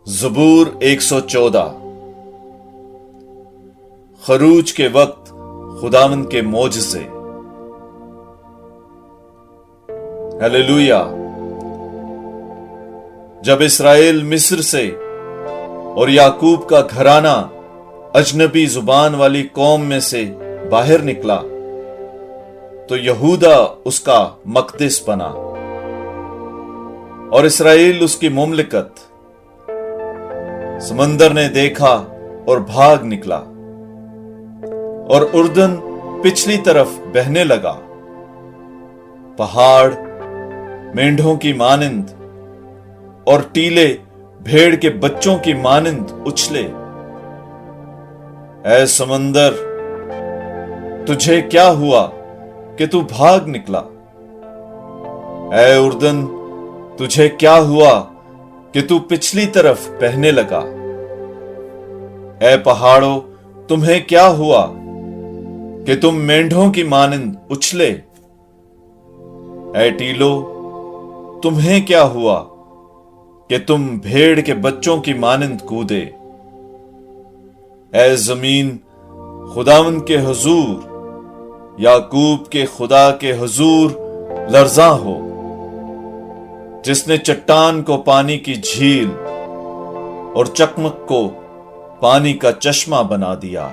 زبور 114۔ خروج کے وقت خداوند کے معجزے۔ ہلیلویا۔ جب اسرائیل مصر سے اور یعقوب کا گھرانہ اجنبی زبان والی قوم میں سے باہر نکلا تو یہودا اس کا مقدس بنا اور اسرائیل اس کی مملکت۔ سمندر نے دیکھا اور بھاگ نکلا اور اردن پچھلی طرف بہنے لگا۔ پہاڑ مینڈھوں کی مانند اور ٹیلے بھیڑ کے بچوں کی مانند اچھلے۔ اے سمندر، تجھے کیا ہوا کہ تو بھاگ نکلا؟ اے اردن، تجھے کیا ہوا کہ تو پچھلی طرف بہنے لگا؟ اے پہاڑوں، تمہیں کیا ہوا کہ تم مینڈھوں کی مانند اچھلے؟ اے ٹیلو، تمہیں کیا ہوا کہ تم بھیڑ کے بچوں کی مانند کودے؟ اے زمین، خداوند کے حضور، یعقوب کے خدا کے حضور لرزاں ہو، جس نے چٹان کو پانی کی جھیل اور چکمک کو پانی کا چشمہ بنا دیا۔